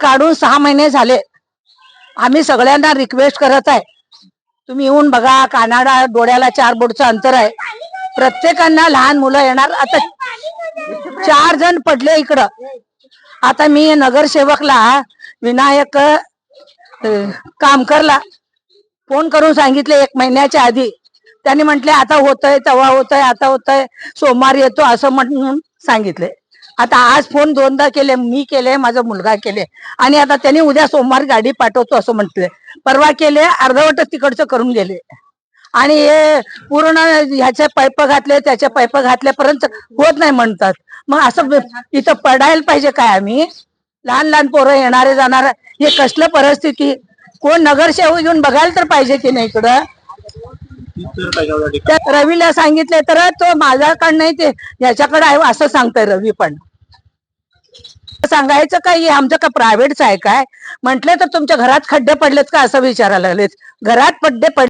काढून 6 महिने झाले. आम्ही सगळ्यांना रिक्वेस्ट करत आहे, तुम्ही येऊन बघा. कानाडा डोळ्याला 4 बोटचं अंतर आहे. प्रत्येकांना लहान मुलं येणार. आता 4 जण पडले इकडं. आता मी नगरसेवकला विनायक कामकरला फोन करून सांगितले 1 महिन्याच्या आधी. त्यांनी म्हटले आता होतंय, तेव्हा होतंय, आता होतंय, सोमवारी येतो असं म्हणून सांगितले. आता आज फोन 2दा केले, मी केले, माझा मुलगा केले, आणि आता त्यांनी उद्या सोमवार गाडी पाठवतो असं म्हटले. परवा केले, अर्धवट तिकडचं करून गेले. आणि हे पूर्ण ह्याचे पाईप घातले, त्याचे पाईप घातल्यापर्यंत होत नाही म्हणतात. मग असं इथं पडायला पाहिजे काय? आम्ही लहान लहान पोरं येणारे जाणारे, हे कसलं परिस्थिती? कोण नगरसेवक येऊन बघायला तर पाहिजे की नाही इकडं. त्या रवीला सांगितले तर तो माझ्याकडे नाही, ते याच्याकडे आहे असं सांगतोय रवी. पण सांगायचं काय, हे आमचं का प्रायव्हेटच आहे काय? म्हटलं तर तुमच्या घरात खड्डे पडलेत का असं विचारायला लागलेत. घरात खड्डे पडले